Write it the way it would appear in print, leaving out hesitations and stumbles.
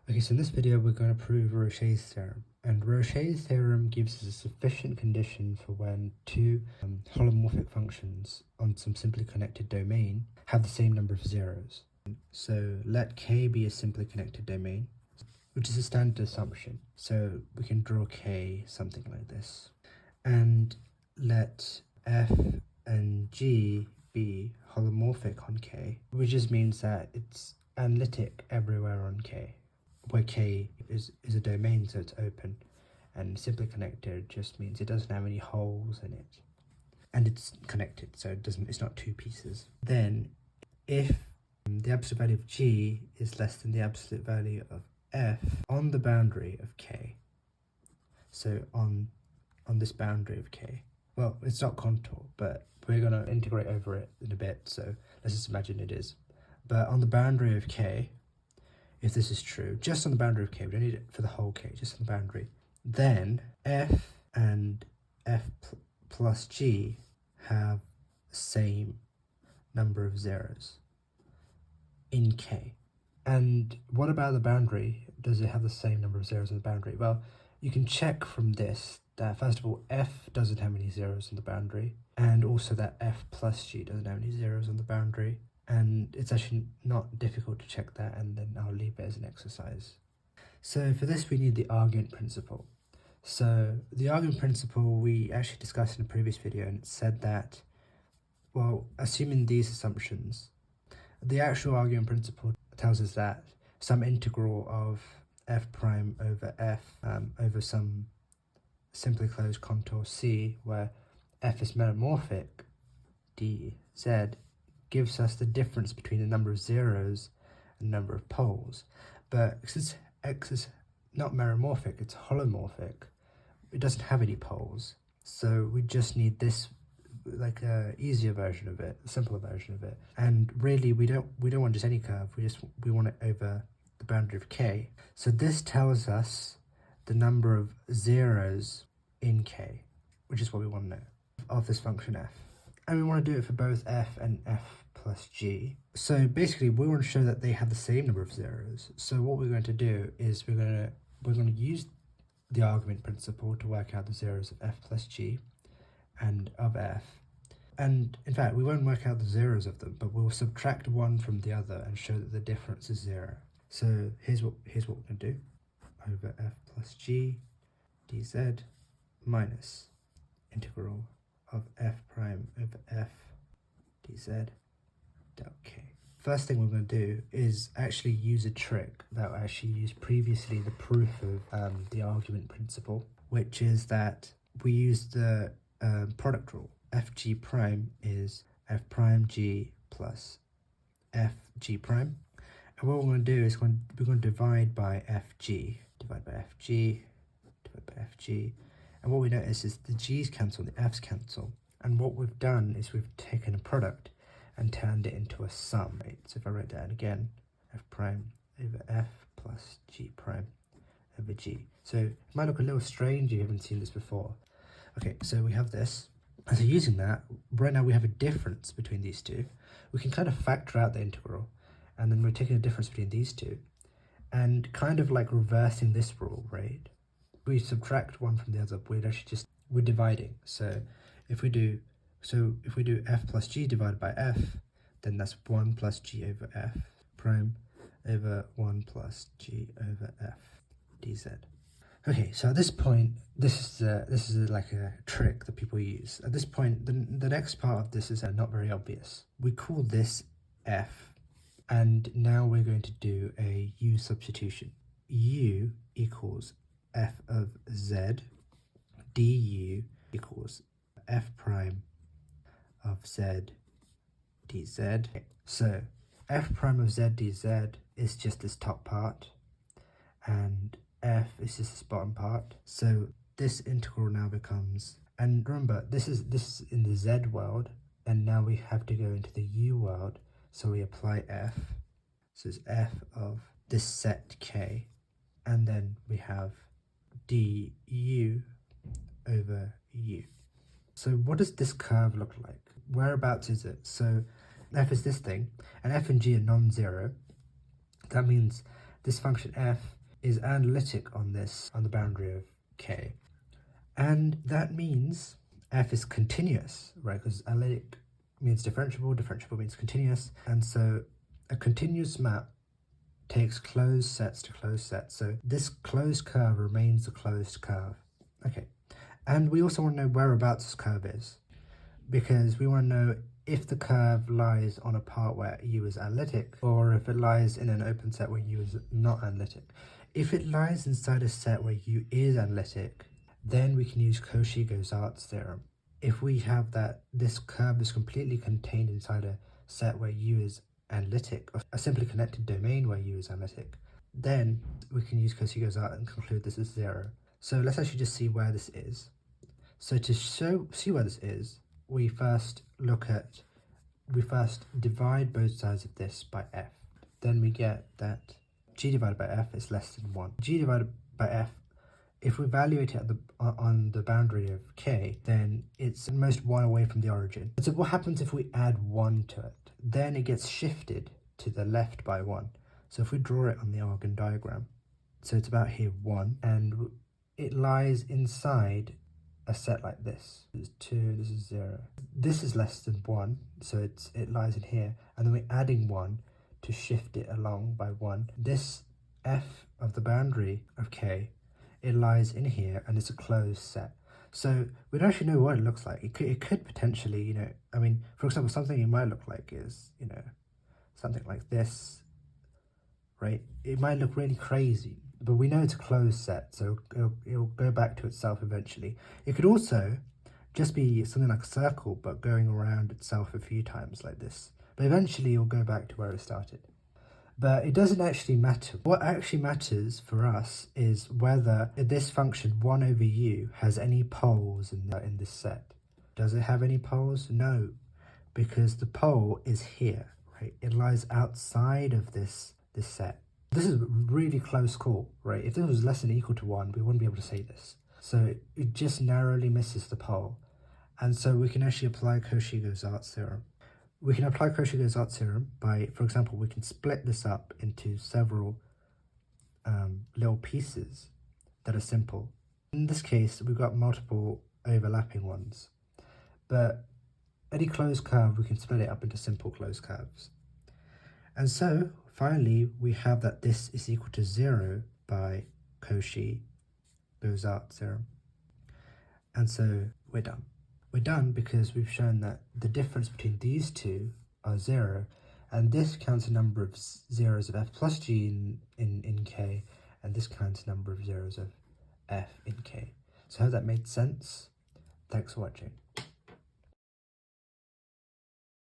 Okay, so in this video we're going to prove Rouché's theorem. And Rouché's theorem gives us a sufficient condition for when two holomorphic functions on some simply connected domain have the same number of zeros. So let K be a simply connected domain, which is a standard assumption. So we can draw K something like this. And let F and G be holomorphic on K, which just means that it's analytic everywhere on K, where K is a domain, so it's open, and simply connected just means it doesn't have any holes in it, and it's connected, so it's not two pieces. Then if the absolute value of G is less than the absolute value of F on the boundary of K, so on this boundary of K, well, it's not contour, but we're going to integrate over it in a bit, so let's just imagine it is. But on the boundary of K, if this is true, just on the boundary of K, we don't need it for the whole K, just on the boundary, then F and F plus G have the same number of zeros in K. And what about the boundary? Does it have the same number of zeros on the boundary? Well, you can check from this that first of all, F doesn't have any zeros on the boundary, and also that F plus G doesn't have any zeros on the boundary. And it's actually not difficult to check that, and then I'll leave it as an exercise. So for this we need the argument principle. So the argument principle we actually discussed in a previous video, and it said that, well, assuming these assumptions, the actual argument principle tells us that some integral of f prime over f over some simply closed contour C, where f is metamorphic, dz, gives us the difference between the number of zeros and number of poles. But since x is not meromorphic, it's holomorphic, it doesn't have any poles, so we just need this, like a easier version of it, a simpler version of it. And really we don't want just any curve, we want it over the boundary of K. So this tells us the number of zeros in K, which is what we want to know of this function f. And we want to do it for both f and f plus g. So basically we want to show that they have the same number of zeros. So what we're going to do is we're going to use the argument principle to work out the zeros of f plus g and of f. And in fact, we won't work out the zeros of them, but we'll subtract one from the other and show that the difference is 0. So here's what we're going to do. Over f plus g dz minus integral of f prime over f dz del k. First thing we're going to do is actually use a trick that I actually used previously, the proof of the argument principle, which is that we use the product rule. Fg prime is f prime g plus fg prime. And what we're going to do is we're going to divide by fg, divide by fg, divide by fg. And what we notice is the g's cancel, the f's cancel. And what we've done is we've taken a product and turned it into a sum. Right? So if I write that again, f prime over f plus g prime over g. So it might look a little strange if you haven't seen this before. Okay, so we have this. And so using that, right now we have a difference between these two. We can kind of factor out the integral, and then we're taking a difference between these two, and kind of like reversing this rule, right? We subtract one from the other, we're dividing. So if we do f plus g divided by f, then that's 1 plus g over f prime over 1 plus g over f dz. Okay, so at this point, this is like a trick that people use. At this point, the next part of this is not very obvious. We call this f, and now we're going to do a u substitution. U equals f of z, du equals f prime of z dz. So f prime of z dz is just this top part, and f is just this bottom part. So this integral now becomes, and remember this is in the z world, and now we have to go into the u world, so we apply f. So it's f of this set k, and then we have du over u. So what does this curve look like? Whereabouts is it? So f is this thing, and f and g are non-zero. That means this function f is analytic on the boundary of k. And that means f is continuous, right? Because analytic means differentiable, differentiable means continuous. And so a continuous map takes closed sets to closed sets. So this closed curve remains a closed curve. Okay. And we also want to know whereabouts this curve is, because we want to know if the curve lies on a part where u is analytic, or if it lies in an open set where u is not analytic. If it lies inside a set where u is analytic, then we can use Cauchy-Gozart's theorem. If we have that this curve is completely contained inside a set where u is analytic, or a simply connected domain where u is analytic, then we can use Cauchy-Gozart and conclude this is 0. So let's actually just see where this is. So to see where this is, we first divide both sides of this by f. Then we get that g divided by f is less than 1. G divided by f, if we evaluate it on the boundary of k, then it's almost 1 away from the origin. So what happens if we add 1 to it? Then it gets shifted to the left by 1. So if we draw it on the Argand diagram, so it's about here 1, and it lies inside a set like this. This is 2, this is 0. This is less than 1, so it lies in here, and then we're adding 1 to shift it along by 1. This f of the boundary of k, it lies in here, and it's a closed set. So we don't actually know what it looks like. It could potentially, you know, I mean, for example, something it might look like is, you know, something like this, right? It might look really crazy, but we know it's a closed set, so it'll go back to itself eventually. It could also just be something like a circle, but going around itself a few times like this. But eventually it'll go back to where it started. But it doesn't actually matter. What actually matters for us is whether this function 1 over u has any poles in this set. Does it have any poles? No, because the pole is here, right? It lies outside of this set. This is a really close call, right? If this was less than or equal to 1, we wouldn't be able to say this. So it just narrowly misses the pole. And so we can actually apply Cauchy-Gozart's theorem. We can apply Cauchy-Gozart's theorem by, for example, we can split this up into several little pieces that are simple. In this case, we've got multiple overlapping ones. But any closed curve, we can split it up into simple closed curves. And so, finally, we have that this is equal to 0 by Cauchy-Gozart's theorem. And so, we're done. We're done because we've shown that the difference between these two are 0, and this counts a number of zeros of f plus g in k, and this counts a number of zeros of f in k. So I hope that made sense. Thanks for watching.